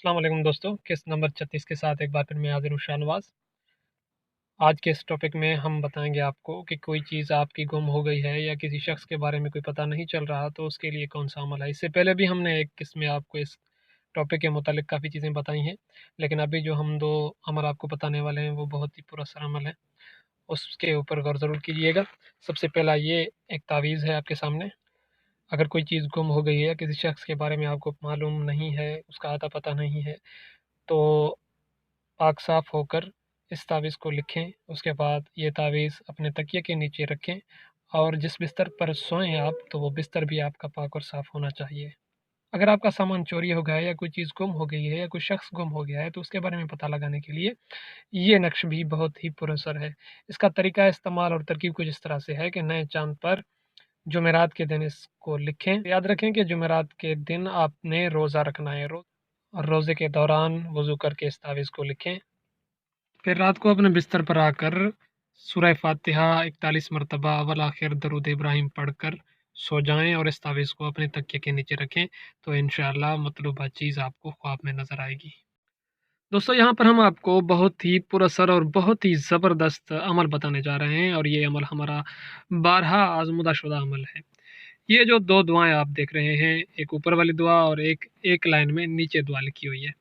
अस्सलाम वालेकुम दोस्तों, किस्त नंबर 36 के साथ एक बार फिर मैं हाज़िर हूँ शाहनवाज़। आज के इस टॉपिक में हम बताएंगे आपको कि कोई चीज़ आपकी गुम हो गई है या किसी शख्स के बारे में कोई पता नहीं चल रहा तो उसके लिए कौन सा अमल है। इससे पहले भी हमने एक किस्त में आपको इस टॉपिक के मुतालिक काफ़ी चीज़ें बताई हैं, लेकिन अभी जो हम 2 अमल आपको बताने वाले हैं वो बहुत ही पुरअसर अमल है, उसके ऊपर गौर ज़रूर कीजिएगा। सबसे पहला ये एक तावीज़ है आपके सामने। अगर कोई चीज़ गुम हो गई है या किसी शख्स के बारे में आपको मालूम नहीं है, उसका अता पता नहीं है, तो पाक साफ़ होकर इस तावीज़ को लिखें। उसके बाद ये तावीज़ अपने तकिए के नीचे रखें और जिस बिस्तर पर सोएं आप, तो वो बिस्तर भी आपका पाक और साफ़ होना चाहिए। अगर आपका सामान चोरी हो गया है या कोई चीज़ गुम हो गई है या कोई शख्स गुम हो गया है, तो उसके बारे में पता लगाने के लिए ये नक्श भी बहुत ही पुरअसर है। इसका तरीका इस्तेमाल और तरकीब कुछ इस तरह से है कि नए चाँद पर जुमेरात के दिन इसको लिखें। याद रखें कि जुमेरात के दिन आपने रोज़ा रखना है, और रोज़े के दौरान वज़ू करके इस तावीज़ को लिखें। फिर रात को अपने बिस्तर पर आकर सूरह फ़ातिहा 41 मरतबा अव्वल आखिर दरूद इब्राहिम पढ़कर सो जाएँ और इस तावीज़ को अपने तकिए के नीचे रखें, तो इंशाअल्लाह मतलूबा चीज़ आपको ख्वाब में नज़र आएगी। दोस्तों, यहाँ पर हम आपको बहुत ही पुरअसर और बहुत ही ज़बरदस्त अमल बताने जा रहे हैं और ये अमल हमारा बारहा आज़मूदा शुदा अमल है। ये जो 2 दुआएँ आप देख रहे हैं, एक ऊपर वाली दुआ और एक लाइन में नीचे दुआ लिखी हुई है।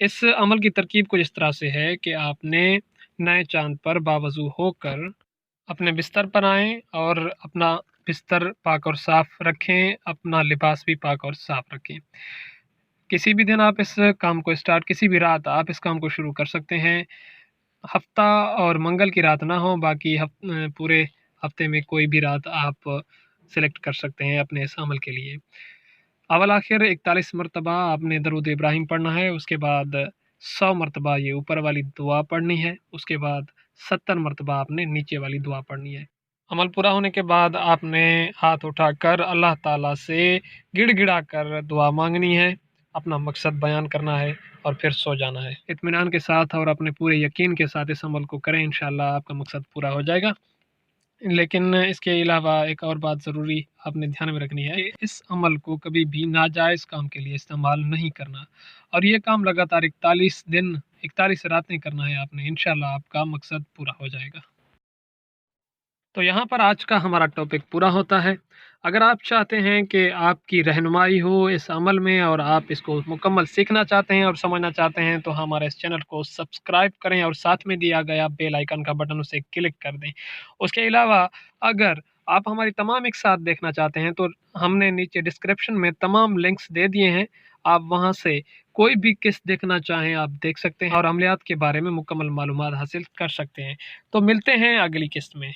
इस अमल की तरकीब कुछ इस तरह से है कि आपने नए चाँद पर बावज़ू होकर अपने बिस्तर पर आएँ और अपना बिस्तर पाक और साफ़ रखें, अपना लिबास भी पाक और साफ़ रखें। किसी भी दिन आप इस काम को किसी भी रात आप इस काम को शुरू कर सकते हैं। हफ़्ता और मंगल की रात ना हो, बाकी पूरे हफ़्ते में कोई भी रात आप सेलेक्ट कर सकते हैं अपने इस अमल के लिए। अव्वल आखिर 41 मरतबा आपने दरूद इब्राहिम पढ़ना है, उसके बाद 100 मरतबा ये ऊपर वाली दुआ पढ़नी है, उसके बाद 70 मरतबा आपने नीचे वाली दुआ पढ़नी है। अमल पूरा होने के बाद आपने हाथ उठाकर अल्लाह ताला से गिड़गिड़ा कर दुआ मांगनी है, अपना मकसद बयान करना है और फिर सो जाना है। इत्मीनान के साथ और अपने पूरे यकीन के साथ इस अमल को करें, इंशाअल्लाह आपका मकसद पूरा हो जाएगा। लेकिन इसके अलावा एक और बात ज़रूरी आपने ध्यान में रखनी है कि इस अमल को कभी भी नाजायज़ काम के लिए इस्तेमाल नहीं करना, और ये काम लगातार 41 दिन 41 रातें करना है आपने, इंशाअल्लाह आपका मकसद पूरा हो जाएगा। तो यहाँ पर आज का हमारा टॉपिक पूरा होता है। अगर आप चाहते हैं कि आपकी रहनुमाई हो इस अमल में और आप इसको मुकम्मल सीखना चाहते हैं और समझना चाहते हैं, तो हमारे इस चैनल को सब्सक्राइब करें और साथ में दिया गया बेल आइकन का बटन उसे क्लिक कर दें। उसके अलावा अगर आप हमारी तमाम एक साथ देखना चाहते हैं, तो हमने नीचे डिस्क्रिप्शन में तमाम लिंक्स दे दिए हैं। आप वहाँ से कोई भी किस्त देखना चाहें आप देख सकते हैं और अमलियात के बारे में मुकम्मल मालूमात हासिल कर सकते हैं। तो मिलते हैं अगली किस्त में।